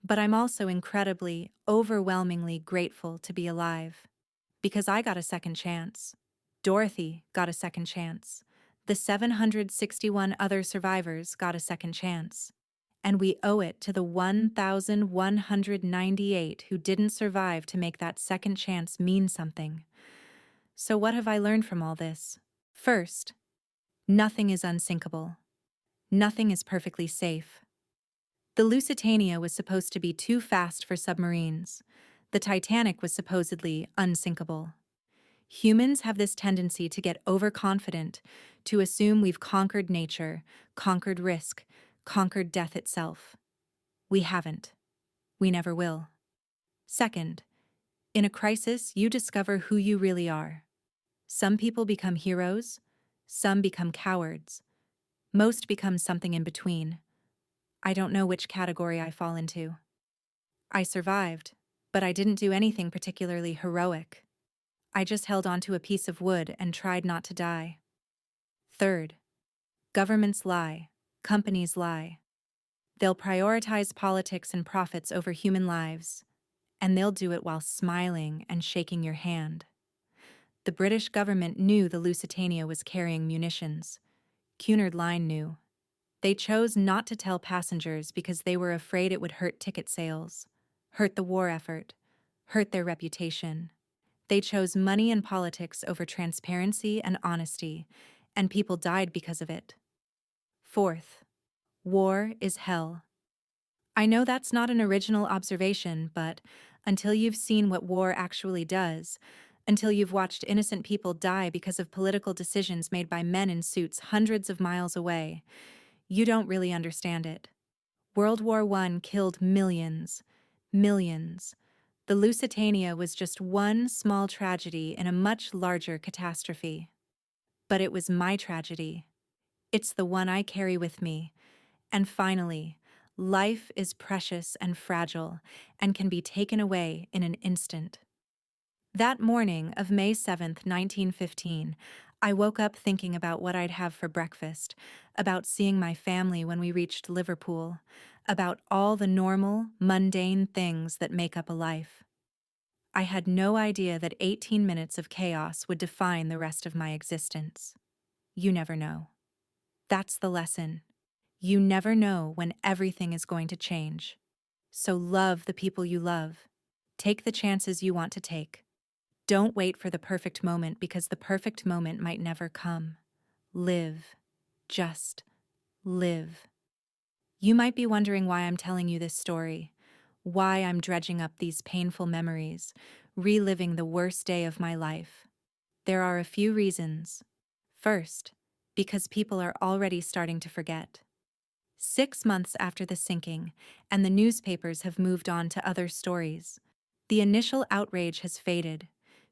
but I'm also incredibly, overwhelmingly grateful to be alive. Because I got a second chance. Dorothy got a second chance. The 761 other survivors got a second chance. And we owe it to the 1,198 who didn't survive to make that second chance mean something. So what have I learned from all this? First, nothing is unsinkable. Nothing is perfectly safe. The Lusitania was supposed to be too fast for submarines. The Titanic was supposedly unsinkable. Humans have this tendency to get overconfident, to assume we've conquered nature, conquered risk, conquered death itself. We haven't. We never will. Second, in a crisis, you discover who you really are. Some people become heroes, some become cowards. Most become something in between. I don't know which category I fall into. I survived, but I didn't do anything particularly heroic. I just held onto a piece of wood and tried not to die. Third, governments lie, companies lie. They'll prioritize politics and profits over human lives, and they'll do it while smiling and shaking your hand. The British government knew the Lusitania was carrying munitions. Cunard Line knew. They chose not to tell passengers because they were afraid it would hurt ticket sales, hurt the war effort, hurt their reputation. They chose money and politics over transparency and honesty, and people died because of it. Fourth, war is hell. I know that's not an original observation, but until you've seen what war actually does, until you've watched innocent people die because of political decisions made by men in suits hundreds of miles away, you don't really understand it. World War I killed millions. Millions. The Lusitania was just one small tragedy in a much larger catastrophe. But it was my tragedy. It's the one I carry with me. And finally, life is precious and fragile and can be taken away in an instant. That morning of May 7th, 1915, I woke up thinking about what I'd have for breakfast, about seeing my family when we reached Liverpool, about all the normal, mundane things that make up a life. I had no idea that 18 minutes of chaos would define the rest of my existence. You never know. That's the lesson. You never know when everything is going to change. So love the people you love. Take the chances you want to take. Don't wait for the perfect moment because the perfect moment might never come. Live. Just live. You might be wondering why I'm telling you this story, why I'm dredging up these painful memories, reliving the worst day of my life. There are a few reasons. First, because people are already starting to forget. 6 months after the sinking, and the newspapers have moved on to other stories. The initial outrage has faded.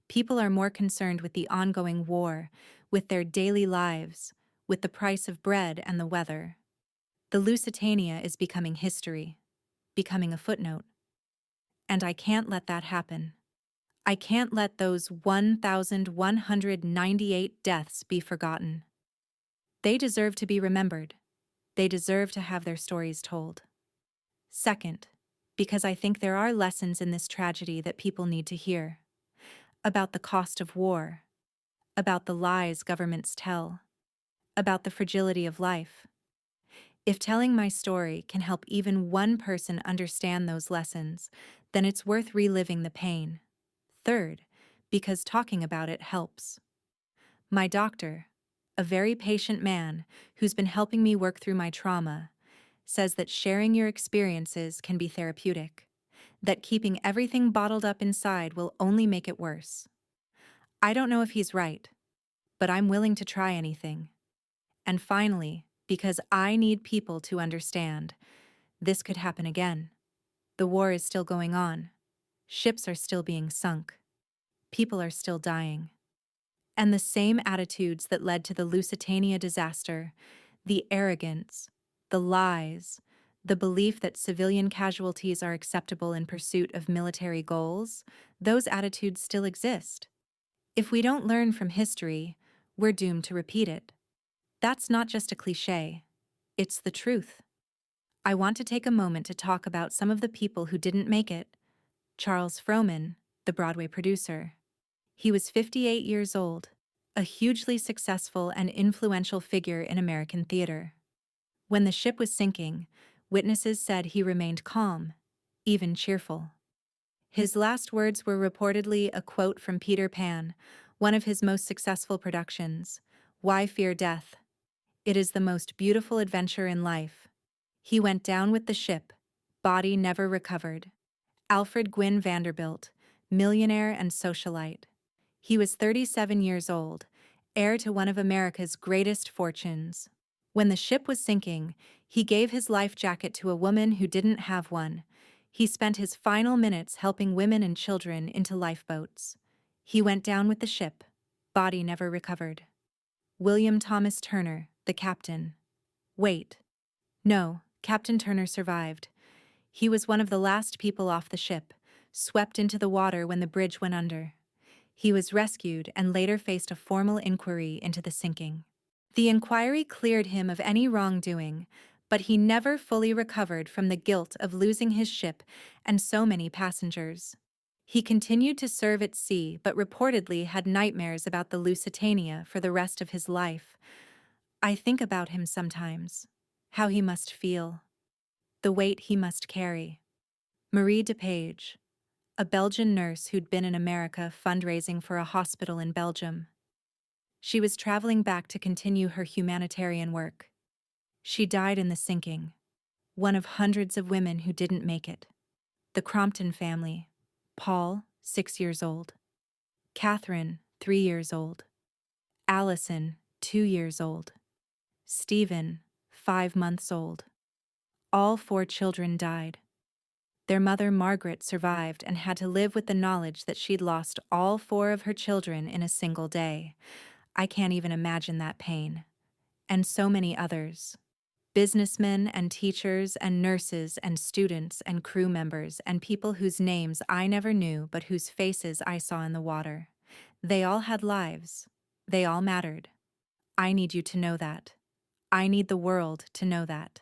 People are more concerned with the ongoing war, with their daily lives, with the price of bread and the weather. The Lusitania is becoming history, becoming a footnote. And I can't let that happen. I can't let those 1,198 deaths be forgotten. They deserve to be remembered. They deserve to have their stories told. Second, because I think there are lessons in this tragedy that people need to hear. About the cost of war. About the lies governments tell. About the fragility of life. If telling my story can help even one person understand those lessons, then it's worth reliving the pain. Third, because talking about it helps. My doctor, a very patient man who's been helping me work through my trauma, says that sharing your experiences can be therapeutic, that keeping everything bottled up inside will only make it worse. I don't know if he's right, but I'm willing to try anything. And finally, because I need people to understand, This could happen again. The war is still going on. Ships are still being sunk. People are still dying. And the same attitudes that led to the Lusitania disaster, the arrogance, the lies, the belief that civilian casualties are acceptable in pursuit of military goals, those attitudes still exist. If we don't learn from history, we're doomed to repeat it. That's not just a cliché. It's the truth. I want to take a moment to talk about some of the people who didn't make it. Charles Frohman, the Broadway producer. He was 58 years old, a hugely successful and influential figure in American theater. When the ship was sinking, witnesses said he remained calm, even cheerful. His last words were reportedly a quote from Peter Pan, one of his most successful productions. "Why fear death? It is the most beautiful adventure in life." He went down with the ship, body never recovered. Alfred Gwynne Vanderbilt, millionaire and socialite. He was 37 years old, heir to one of America's greatest fortunes. When the ship was sinking, he gave his life jacket to a woman who didn't have one. He spent his final minutes helping women and children into lifeboats. He went down with the ship, body never recovered. William Thomas Turner, the captain. Wait. No, Captain Turner survived. He was one of the last people off the ship, swept into the water when the bridge went under. He was rescued and later faced a formal inquiry into the sinking. The inquiry cleared him of any wrongdoing, but he never fully recovered from the guilt of losing his ship and so many passengers. He continued to serve at sea but reportedly had nightmares about the Lusitania for the rest of his life. I think about him sometimes, how he must feel, the weight he must carry. Marie DePage, a Belgian nurse who'd been in America fundraising for a hospital in Belgium. She was traveling back to continue her humanitarian work. She died in the sinking, one of hundreds of women who didn't make it. The Crompton family, Paul, 6 years old. Catherine, 3 years old. Allison, 2 years old. Stephen, 5 months old. All 4 children died. Their mother, Margaret, survived and had to live with the knowledge that she'd lost all 4 of her children in a single day. I can't even imagine that pain. And so many others. Businessmen and teachers and nurses and students and crew members and people whose names I never knew but whose faces I saw in the water. They all had lives. They all mattered. I need you to know that. I need the world to know that.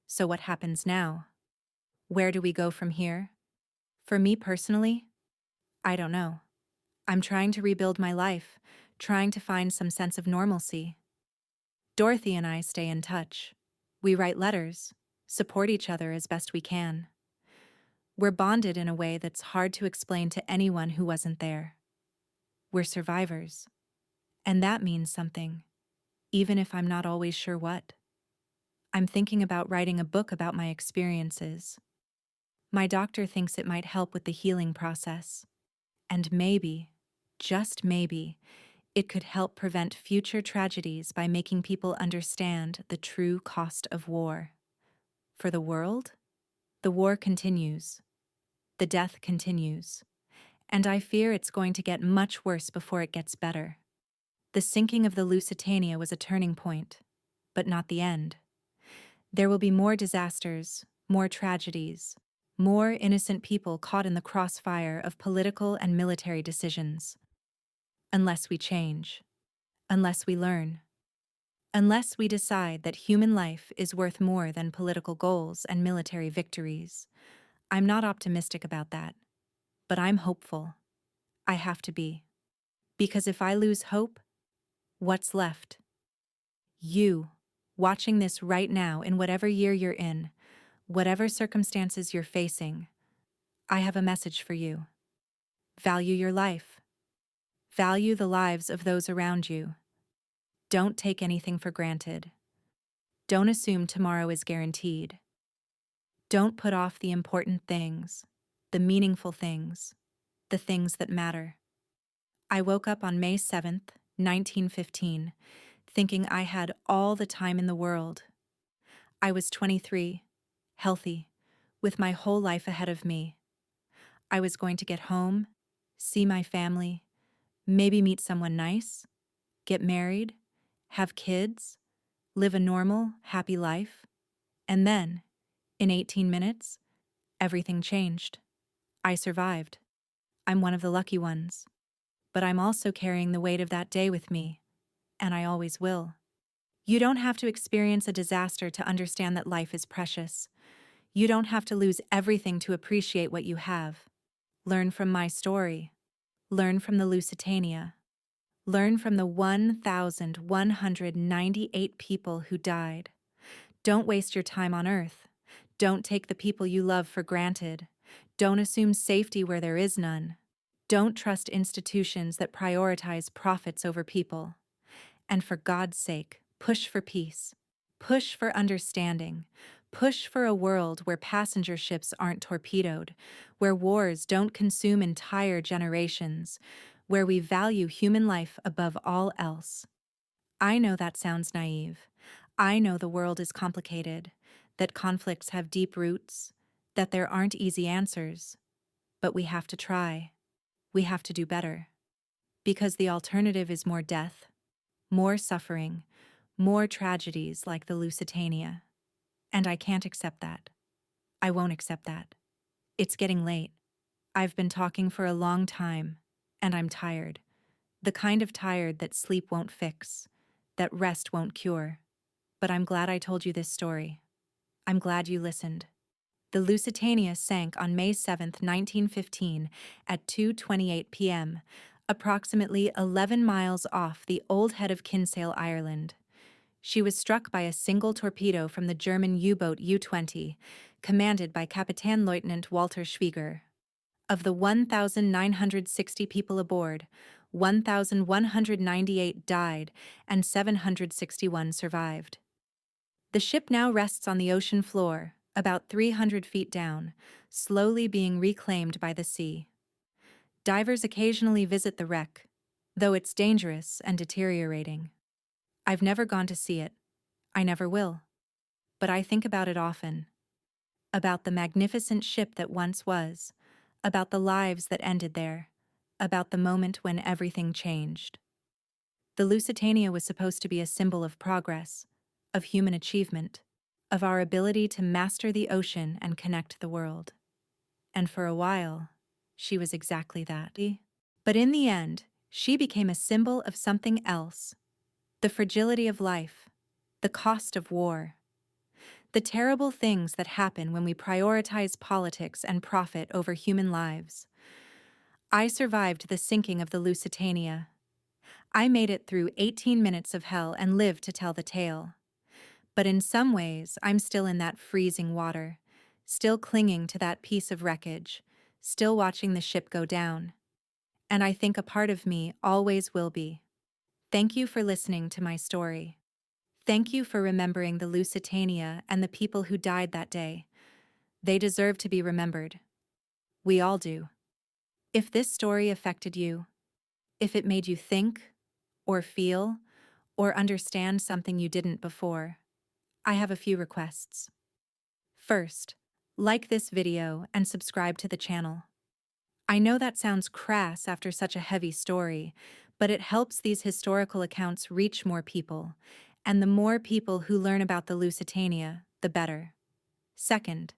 So what happens now? Where do we go from here? For me personally, I don't know. I'm trying to rebuild my life, trying to find some sense of normalcy. Dorothy and I stay in touch. We write letters, support each other as best we can. We're bonded in a way that's hard to explain to anyone who wasn't there. We're survivors. And that means something, even if I'm not always sure what. I'm thinking about writing a book about my experiences. My doctor thinks it might help with the healing process. And maybe, just maybe, it could help prevent future tragedies by making people understand the true cost of war. For the world, the war continues. The death continues. And I fear it's going to get much worse before it gets better. The sinking of the Lusitania was a turning point, but not the end. There will be more disasters, more tragedies, more innocent people caught in the crossfire of political and military decisions. Unless we change. Unless we learn. Unless we decide that human life is worth more than political goals and military victories. I'm not optimistic about that, but I'm hopeful. I have to be. Because if I lose hope, what's left? You, watching this right now in whatever year you're in, whatever circumstances you're facing, I have a message for you. Value your life. Value the lives of those around you. Don't take anything for granted. Don't assume tomorrow is guaranteed. Don't put off the important things, the meaningful things, the things that matter. I woke up on May 7th, 1915, thinking I had all the time in the world. I was 23, healthy, with my whole life ahead of me. I was going to get home, see my family, maybe meet someone nice, get married, have kids, live a normal, happy life. And then, in 18 minutes, everything changed. I survived. I'm one of the lucky ones. But I'm also carrying the weight of that day with me, and I always will. You don't have to experience a disaster to understand that life is precious. You don't have to lose everything to appreciate what you have. Learn from my story. Learn from the Lusitania. Learn from the 1,198 people who died. Don't waste your time on Earth. Don't take the people you love for granted. Don't assume safety where there is none. Don't trust institutions that prioritize profits over people. And for God's sake, push for peace. Push for understanding. Push for a world where passenger ships aren't torpedoed, where wars don't consume entire generations, where we value human life above all else. I know that sounds naive. I know the world is complicated, that conflicts have deep roots, that there aren't easy answers. But we have to try. We have to do better. Because the alternative is more death, more suffering, more tragedies like the Lusitania. And I can't accept that. I won't accept that. It's getting late. I've been talking for a long time, and I'm tired. The kind of tired that sleep won't fix, that rest won't cure. But I'm glad I told you this story. I'm glad you listened. The Lusitania sank on May 7, 1915, at 2:28 p.m., approximately 11 miles off the old head of Kinsale, Ireland. She was struck by a single torpedo from the German U-boat U-20, commanded by Kapitänleutnant Walter Schwieger. Of the 1,960 people aboard, 1,198 died and 761 survived. The ship now rests on the ocean floor, about 300 feet down, slowly being reclaimed by the sea. Divers occasionally visit the wreck, though it's dangerous and deteriorating. I've never gone to see it. I never will. But I think about it often. About the magnificent ship that once was, about the lives that ended there, about the moment when everything changed. The Lusitania was supposed to be a symbol of progress, of human achievement, of our ability to master the ocean and connect the world. And for a while, she was exactly that. But in the end, she became a symbol of something else. The fragility of life, the cost of war, the terrible things that happen when we prioritize politics and profit over human lives. I survived the sinking of the Lusitania. I made it through 18 minutes of hell and lived to tell the tale. But in some ways, I'm still in that freezing water, still clinging to that piece of wreckage, still watching the ship go down. And I think a part of me always will be. Thank you for listening to my story. Thank you for remembering the Lusitania and the people who died that day. They deserve to be remembered. We all do. If this story affected you, if it made you think, or feel, or understand something you didn't before, I have a few requests. First, like this video and subscribe to the channel. I know that sounds crass after such a heavy story, but it helps these historical accounts reach more people, and the more people who learn about the Lusitania, the better. Second,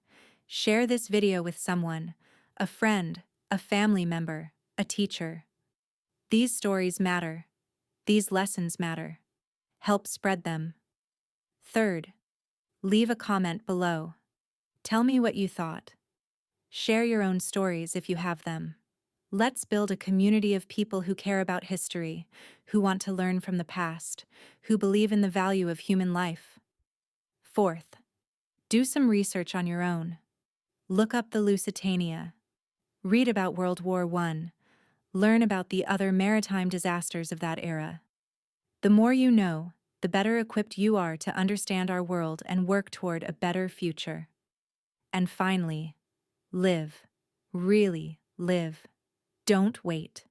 share this video with someone, a friend, a family member, a teacher. These stories matter. These lessons matter. Help spread them. Third, leave a comment below. Tell me what you thought. Share your own stories if you have them. Let's build a community of people who care about history, who want to learn from the past, who believe in the value of human life. Fourth, do some research on your own. Look up the Lusitania. Read about World War I. Learn about the other maritime disasters of that era. The more you know, the better equipped you are to understand our world and work toward a better future. And finally, live. Really live. Don't wait.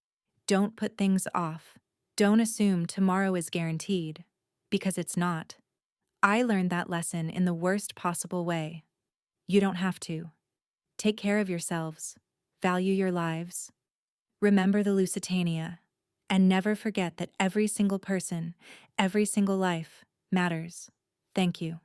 Don't put things off. Don't assume tomorrow is guaranteed, because it's not. I learned that lesson in the worst possible way. You don't have to. Take care of yourselves. Value your lives. Remember the Lusitania. And never forget that every single person, every single life matters. Thank you.